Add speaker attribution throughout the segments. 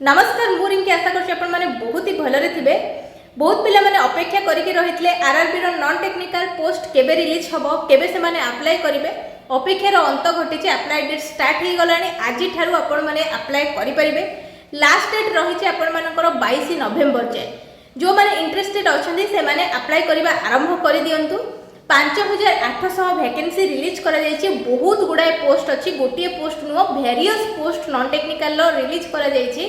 Speaker 1: नमस्कार मु रिंकी आशा करते बहुत ही भलरे थे। बहुत पिला माने अपेक्षा करके रही आरआरबी नॉन टेक्निकल पोस्ट केबे रिलीज हम केबे से माने अप्लाई करेंगे अपेक्षार अंत घटी अप्लाई डेट स्टार्ट हो गला आज ठारू आपण माने अप्लाई करेंगे। लास्ट डेट रही आपण 22 नवेम्बर जाए जो माने इंटरेस्टेड अच्छा से माने अप्लाई करने आरंभ कर दिंतु। 5800 वैकेंसी रिलीज करा जायछि। बहुत गुड़ाए पोस्ट अच्छी गोटे पोस्ट नुह various post non technical release करा जायछि।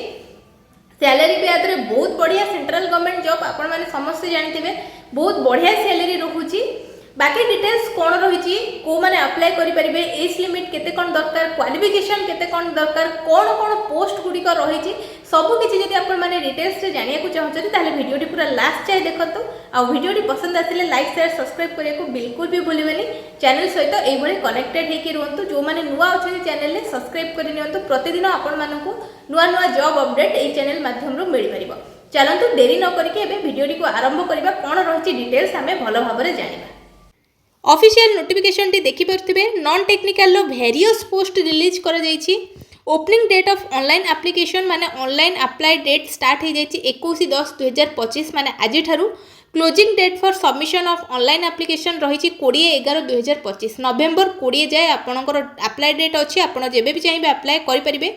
Speaker 1: सैलरी भी आदरे बहुत बढ़िया सेंट्रल गवर्नमेंट जॉब आपण माने समस्त जानते बहुत बढ़िया सैलरी रोची। बाकी डिटेल्स कौन रही को मैंने अप्लाई करेंगे एज लिमिट केते कौन दरकार क्वालिफिकेशन केते कौन दरकार कौन कौन पोस्ट गुड़िक रही सबकि जब आप डिटेल्स जाना चाहते हैं भिडियोटी पूरा लास्ट जाए देखो। आ भिडियोटी पसंद आसे लाइक शेयर सब्सक्राइब करने को बिल्कुल भी भूलें। चैनल सहित यही कनेक्टेड होकर रुहतु जो मैंने नुआ अच्छा चैनल सब्सक्राइब कर नियंतु। प्रतिदिन आपण मानू नुआ नुआ जॉब अपडेट यही चैनल माध्यम मिल पार। चलतु देरी न करके भिडियोटी को आरंभ करवा कौन रही डिटेल्स आम भल भाव में जाना। ऑफिशियल नोटिफिकेशन टी देखि परथिबे नॉन टेक्निकल लो वेरियस पोस्ट रिलीज करा जायछि। Opening date of online application माने ऑनलाइन अप्लाई डेट स्टार्ट हो जायछि 21/10/2025 माने आज ठारू। Closing date for submission of online application रही 20/11/2025 नवेम्बर 20 जाए आपणकर अप्लाई डेट अच्छी। आपण जेबे भी चाहिए अप्लाई करेंगे।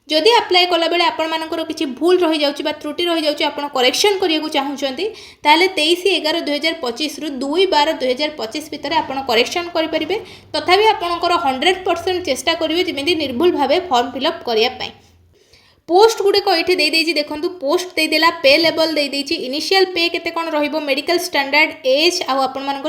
Speaker 1: जदि अप्लाई कला बेले आपण मानकर किसी भूल रही जाउछि बा त्रुटि रही जाउछि आपण करेक्शन करिया चाहूँगी ताले 23/11/2025 रु 2/12/2025 भितर आपण करेक्शन करेंगे। तथापि आपणकर 100% चेष्टा करेंगे जमी निर्भुल भाव फॉर्म फिलअप करने। पोस्ट गुड़िक ये देखो पोस्ट देदेला पे लेवल देदेछि। इनिशियल पे केते कौन रहिबो मेडिकल स्टैंडर्ड एज आउ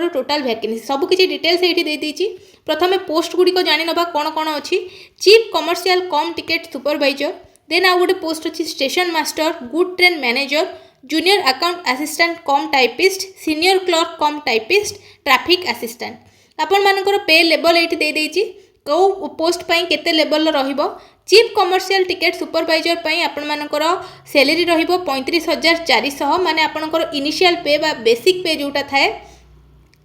Speaker 1: टोटाल वैकेंसी सबकि डिटेल्स ये देदेछि। प्रथमे पोस्ट गुड़िक जानी नबा कौन कौन अच्छी। Chief commercial cum ticket supervisor then आउ गोटे पोस्ट अच्छी station master goods train manager junior account assistant cum typist senior clerk cum typist traffic assistant आपण मानकर पे लेवल ये देदेछि। कौ पोस्ट पाई केते लेवल रहिबो। चीफ कमर्शियल टिकेट सुपरवाइजर पाई आपण मानकर सैलरी रहिबो 35,400 माने आपणकर इनिशियल पे बा बेसिक पे जोटा थाए।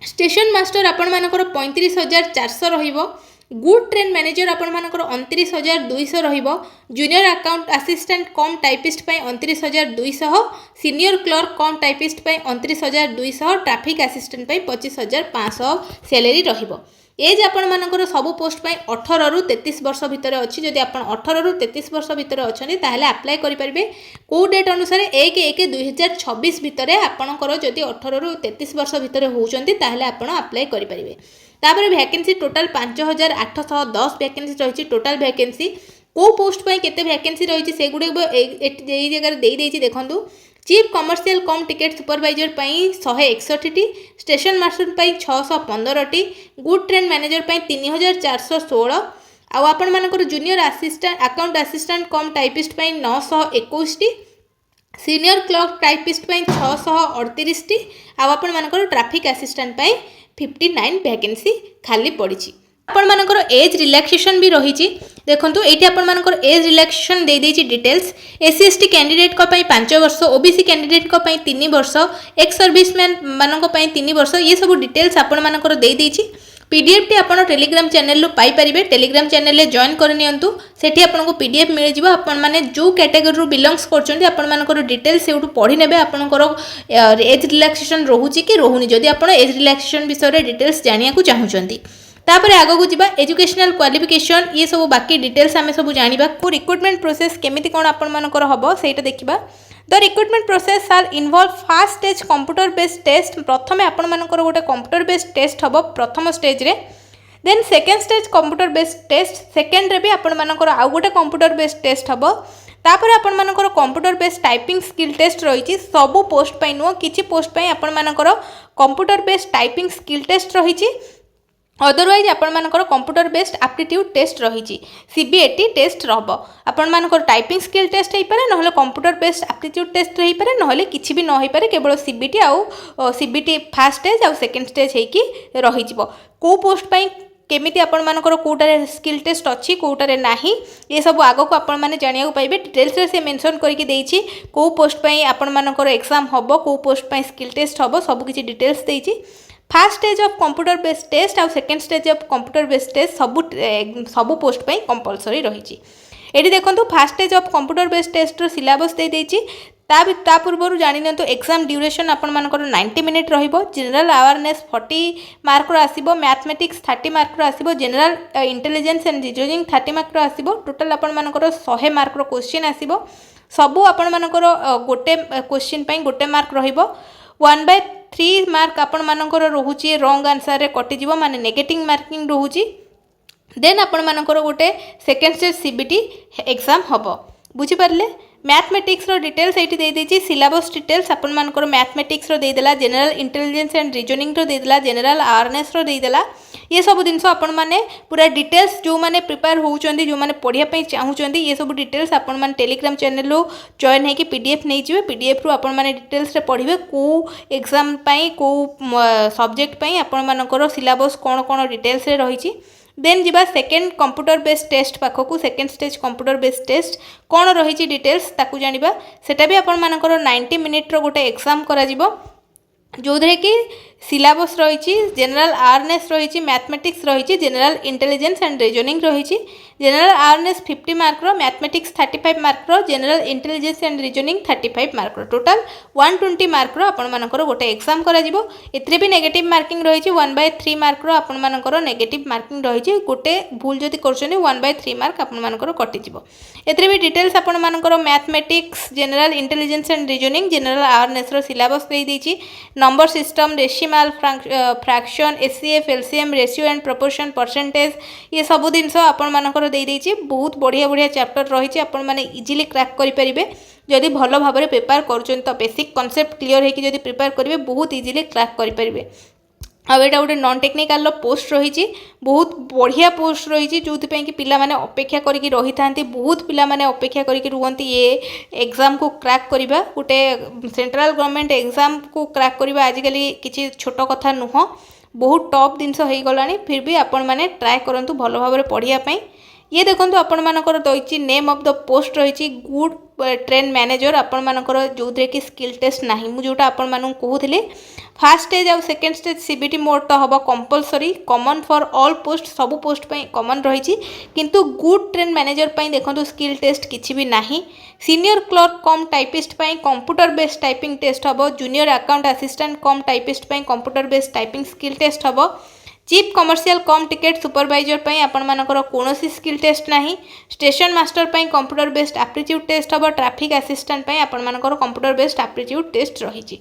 Speaker 1: स्टेशन मास्टर आपण मानकर 35,400 रहिबो। गुड ट्रेन मैनेजर आपण मानकर 29,200 रहिबो। Junior account assistant cum typist पाई 29,200 सीनियर क्लर्क कम टाइपिस्ट पाई 29,200 ट्रैफिक असिस्टेंट पाई 25,500 सैलरी रहिबो। एज आपण मानकर सबु पोस्ट पाई 18 रु 33 वर्ष भितर अच्छी। जदि आप 18 रु 33 वर्ष भितर अच्छा ताहले अप्लाई करेंगे। कौ डेट अनुसार 1/1/2026 भितर आपणकर जदि 18 रु 33 वर्ष भितर होउचंती ताहले आपण अप्लाई करेंगे। तापर वैकेंसी टोटाल 5,810 वैकेंसी रही। टोटाल वैकेंसी कौ पोस्ट पाई केते वैकेंसी रही से गुड़े जगह दे देखु। Chief commercial cum ticket supervisor पाई 161 टी स्टेशन मास्टर पाई 615 टी गुड ट्रेन मैनेजर पाई 3,416 आउ आपण मानकर junior assistant account assistant cum typist पाई 921 टी सीनियर क्लर्क टाइपिस्ट पाई 638 टी आउ आपण मानकर ट्रैफिक असिस्टेंट पाई 59 वैकेंसी खाली पड़ी। आपण मानकर एज रिलैक्सेशन भी रही देखो ये आपण मानकर एज रिलैक्सेशन दे देछि डिटेल्स। एससी एसटी कैंडिडेट को पाई 5 वर्ष ओबीसी कैंडिडेट को पाई 3 वर्ष एक्स सर्विसमैन मानक पाई 3 वर्ष ये सब डिटेल्स आपण मानकर दे देछि। पीडीएफ टी आपण टेलीग्राम चैनल पाई परिबे। टेलीग्राम चैनल ले जॉइन कर नियंतु सेठी आपनको पीडीएफ मिल जिवो। आपण माने जो कैटेगरी रू बिलोंग्स करचोंती आपण मानकर डिटेल्स सेउटु पढी नेबे आपनकर एज रिलैक्सेशन रहूची कि रहूनी जदि आपण एज रिलैक्सेशन विषय रे डिटेल्स जानिया को चाहूचंती। तापर आगो को जीवा एजुकेशनल क्वालिफिकेशन ये सब बाकी डिटेल्स आमे सब जानिबा। को रिक्रुटमेंट प्रोसेस केमिति कोन आपण मानकर हबो सेटा देखिबा। The recruitment process are involve first stage computer based test. प्रथमे आपण मानकर गोटे कंप्यूटर बेस्ड टेस्ट हबो प्रथम स्टेज रे। Then second stage computer based test second रे भी आपण मानकर आउ गोटे कंप्यूटर बेस्ड टेस्ट हबो। तापर आपण मानकर computer based typing skill test रही। सबु पोस्ट पाई नुह किछि पोस्ट पाई आपण मानकर computer based typing skill test रही। अदरवाइज आपण मानकर कंप्यूटर बेस्ड एप्टीट्यूड टेस्ट रही। सीबीएटी टेस्ट रहो आपण मानकर टाइपिंग स्किल टेस्ट हो पारे ना कंप्यूटर बेस्ड एप्टीट्यूड टेस्ट रही पारे ना किसी भी न हो पारे केवल सीबीटी आउ सीबीटी फास्ट स्टेज आउ सेकेंड स्टेज होगी रही। कौ पोस्ट पाई केमिति आपण मानकर कोटारे स्किल टेस्ट अच्छी कोटारे नाही ये सब आगो को आपण माने जानिया को पाइबे। डिटेल्स रे से मेंशन करके देछि को पोस्ट पाई आपण मानकर एग्जाम हबो को पोस्ट पाई स्किल टेस्ट हबो सब किछि डिटेल्स देछि। First stage of computer based test आउ second stage of computer based test सबू पोस्ट पाई कंपलसरी रही। ये देखो first stage of computer based test syllabus दे देछि ता पूर्व जानी तो एग्जाम ड्यूरेशन आपण मानकर 90 मिनिट रहिबो जनरल अवेयरनेस 40 मार्क रो आसीबो मैथमेटिक्स 30 मार्क रो आसीबो general intelligence and reasoning 30 mark रो आसीबो टोटल आपण मानकर 100 मार्क रो क्वेश्चन आसीबो सबू आपण मानकर गोटे क्वेश्चन पई गोटे मार्क रहिबो 1/3 मार्क आपण मानकर रहुची रॉन्ग आंसर रे कटि जीवो माने नेगेटिव मार्किंग रहुची देन आपण मानकर गोटे सेकेंड स्टेज सीबीटी एग्जाम हबो बुझी पारले मैथमेटिक्स रो डिटेल्स एठी दे देछि सिलेबस डिटेल्स आपण मानकर मैथमेटिक्स रो दे देला जनरल इंटेलिजेंस एंड रीजनिंग रो दे देला जनरल अवेयरनेस रो दे देला ये सब जिनस आपण माने पूरा डिटेल्स जो माने प्रिपेयर होउचंदी जो माने पढिया पई चाहूचंदी ये सब डिटेल्स आपण माने टेलीग्राम चैनल लो जॉइन है कि पीडीएफ नै जिवे पीडीएफ रो आपण माने डिटेल्स रे पढिबे को एग्जाम पई को सब्जेक्ट पई आपण मानकर सिलेबस कोन कोन डिटेल्स रे रहिछि देन जीवा सेकेंड कंप्यूटर बेस्ड टेस्ट पाखकू second stage computer based test कौन रही डिटेल्स ताकू जानिबा सेटा भी आपण मानकर 90 मिनिट रो गोटे एग्जाम करा जिवो जो कि सिलेबस रही जनरल अवेयरनेस रही मैथमेटिक्स रही जनरल इंटेलिजेंस एंड रीजनिंग रही जनरल अवेयरनेस 50 मार्क रो मैथमेटिक्स 35 मार्क रो general intelligence and reasoning 35 mark रो टोटल 120 मार्क रो आपण मानकर गोटे एग्जाम करा जिवो एथरे भी नेगेटिव मार्किंग रही 1/3 मार्क रो आपण मानकर नेगेटिव मार्किंग रही गोटे भूल जदि करछनी 1/3 मार्क आपण मानकर कटि जिवो एथरे भी डिटेल्स आपण मानकर mathematics general intelligence and reasoning general awareness रो सिलेबस दे देछि number system decimal fraction HCF LCM ratio and proportion percentage ये सब जिनस आपण मानकर दे देछि बहुत बढ़िया बढ़िया चैप्टर रही आपण माने इजीली क्रैक करि परिबे जदि भलो भाबरे प्रिपेयर करछन तो बेसिक कांसेप्ट क्लियर है कि जदि प्रिपेयर करिवे बहुत इजीली क्रैक करि परिबे आउ एटा गोटे नॉन टेक्निकल पोस्ट रही बहुत बढ़िया पोस्ट रही जो कि पिला माने अपेक्षा करके रही था बहुत पिला माने अपेक्षा करके रुहंती ये एग्जाम को क्रैक करबा गोटे सेंट्रल गवर्नमेंट एग्जाम को क्रैक करबा आजिकल किसी छोट कथा नुह बहुत टफ जिनस हो गलानी फिर भी आपण माने ट्राए करंतु भलो भाबरे पढ़िया पई ये देखो आपण मानकर दई नेम ऑफ द पोस्ट रही गुड ट्रेन मैनेजर आपण मानकर जो कि स्किल टेस्ट ना मुझा आपण मानू कहूली फास्ट स्टेज आउ सेकेंड स्टेज सीबीटी मोड तो हम compulsory common for all post सबू पोस्ट पे कॉमन रही किंतु गुड ट्रेन मैनेजर पे देखो स्किल टेस्ट किसी भी ना सीनियर क्लर्क कम टाइपिस्ट पे कंप्यूटर बेस्ड टाइपिंग टेस्ट हम junior account assistant cum typist पे computer based typing skill test हम chief commercial cum ticket supervisor पे आपण मानकर कोनोसी स्किल टेस्ट नाही स्टेशन मास्टर पे कंप्यूटर बेस्ड एप्टीट्यूड टेस्ट हम ट्रैफिक असिस्टेंट पे आपण मानकर कंप्यूटर बेस्ड एप्टीट्यूड टेस्ट रही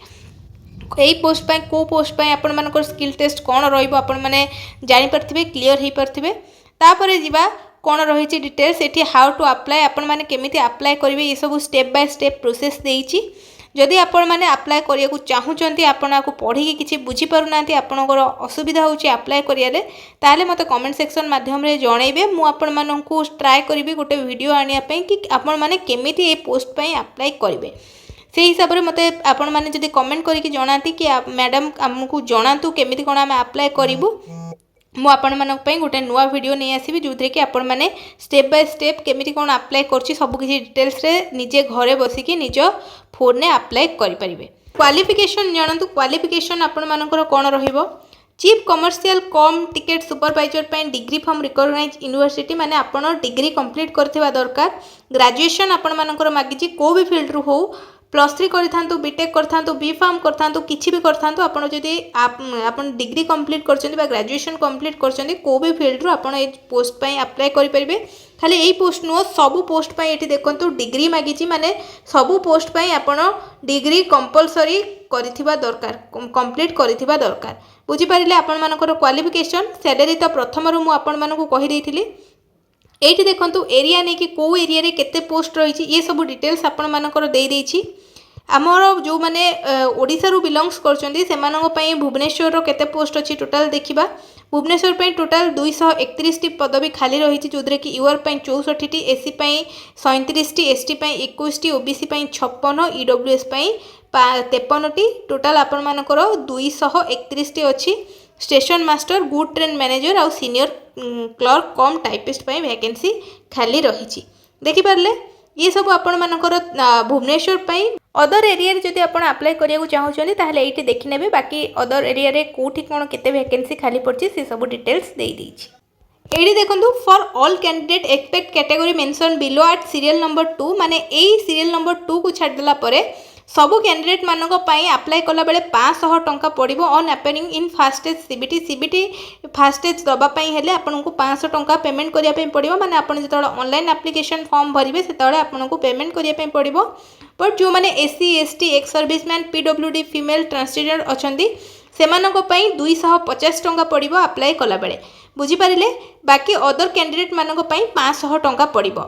Speaker 1: यही पोस्ट पे को पोस्ट पे आपण मानकर स्किल टेस्ट कौन रहिबो आपण माने जानि परथिबे क्लियर ही परथिबे तापरे जीवा कौन रही डिटेल्स एठी हाउ टू अप्लाई आपण माने केमिति अप्लाई करिवे ये सब स्टेप बाय स्टेप प्रोसेस देइछि जदि आपण माने अप्लाई करिया को चाहूचंती आपण आको पढ़ी के किछि बुझी पारुनांती आपनकर असुविधा होछि अप्लाई करियाले ताले मते कमेंट सेक्शन माध्यम रे जणैबे मु आपण माननकु ट्राई करिवि गोटे वीडियो आनिया पई कि आपण माने केमिति ए पोस्ट पई अप्लाई करिवे से हिसाब से मते आपण माने जदि कमेंट करके जणाती कि मैडम हमकु जणातु केमिति कोन हम अप्लाई करिवु मु आपण मानक पई गोटे नुवा वीडियो नै आसीबी जोथरे कि आपण माने स्टेप बाय स्टेप केमिति कोन अप्लाई करछि सब किछि डिटेल्स रे निजे घरे बसी कि निज फोन ने अप्लाई करि परिबे क्वालिफिकेशन जानतु क्वालिफिकेशन आपण मानकर कोन रहिबो chief commercial cum ticket supervisor पे डिग्री फ्रॉम रिकॉग्नाइज यूनिवर्सिटी माने आपण डिग्री कंप्लीट करथिबा दरकार ग्रेजुएशन आपण मानकर मागिछि को भी फील्ड रु हो +3 करथांतु बीटेक करथांतु बी फार्म करथांतु किछि भी करथांतु आपण जदि आपण डिग्री कंप्लीट करछन्ती बा ग्रेजुएशन कंप्लीट करछन्ती को भी फील्ड रु आपण ए पोस्ट पई अप्लाई करि परिबे खाली एई पोस्ट नो सब पोस्ट पई एठी देखंतु डिग्री मागिछि माने सब पोस्ट पई आपण डिग्री कंपलसरी करिथिबा दरकार कंप्लीट करिथिबा दरकार बुझी पारिले आपण मानकर क्वालिफिकेशन सैलरी तो प्रथम रु मु आपण मानकु कहि देइथिली एठी देखंतु एरिया नै कि को एरिया रे केते पोस्ट रही ये सब डिटेल्स आपण मानकर दे देइछि आमर जो माने ओडिसा रु बिलोंग्स करछन्ती सेमानक पई भुवनेश्वर रो केते पोस्ट अछि टोटल देखिबा भुवनेश्वर पई टोटल 231 टी पदवी खाली रही जोदरे कि यूआर पई 64 टी एससी पई 37 टी एसटी पई 21 टी ओबीसी पई 56 ईडब्ल्यूएस पई 53 टी टोटल आपण मानकर 231 टी अछि station master goods train manager आउ सीनियर क्लर्क कम टाइपिस्ट पई वैकेंसी खाली रही देखि पारले ये सब आपण मानकर भुवनेश्वर पई अदर एरिया रे जदि आपण अप्लाई करिया को चाहउछनी ताहले एठी देखि नेबे बाकी अदर एरिया रे कोठी कोन केते वैकेंसी खाली पड़छि से सब डिटेल्स देई दैछि एडी देखो for all candidate expect category mention below at serial number 2 माने एई सीरियल नंबर 2 को छाड़देला परे सबू कैंडिडेट मानक अप्लाई कला बेले 500 टंका पड़ो ऑन अपेयरिंग इन फास्टेज सीबीटी फास्टेज दवापाई हेले आपको 500 टंका पेमेंट करने पड़ो माने आप जो ऑनलाइन एप्लिकेशन फॉर्म भरवे से आपको पेमेंट करने पड़ो बट जो मैंने SC ST ex serviceman PWD female transgender अच्छा से 250 टंका पड़ो अप्लाई कला बेले बुझीपारे बाकी अदर कैंडिडेट मानक 500 टंका पड़ो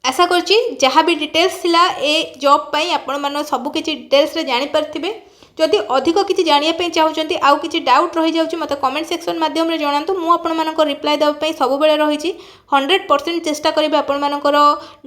Speaker 1: आशा करछि जहाँ भी डिटेल्स थिला ए जॉब पाई आपण मान सब किसी डिटेल्स रे जानि पारथिबे जदि अधिक किसी जानिया पे चाहउछंती आउ किसी डाउट रही जाउछि मते कमेंट सेक्शन माध्यम रे जणांतु मु आपण मानको रिप्लाई देबा पई सब बेले रहिछि 100% चेष्टा करिबे आपण मानकर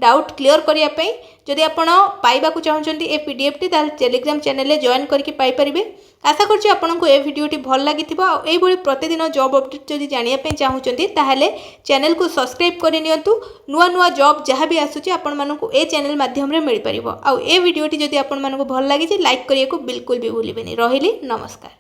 Speaker 1: डाउट क्लियर करिया पई जदि आपण पाइबा को चाहउछंती ए पीडीएफ टी ताल टेलीग्राम चैनल रे जॉइन करके पाई परिबे आशा करछि आपनको ए वीडियोटी भल लागिथिबो आ एई भली प्रतिदिन जॉब अपडेट जदि जानिया पे चाहउछंती ताहाले चैनल को सब्सक्राइब करि नियंतु नुआ नुआ जॉब जहाँ भी आसुछि आपण मानको ए चैनल माध्यम रे मिल परिबो आ ए वीडियोटी जदि आपण मानको भल लागिछि लाइक करिया को बिल्कुल भी भूलिबेनी रहिली नमस्कार।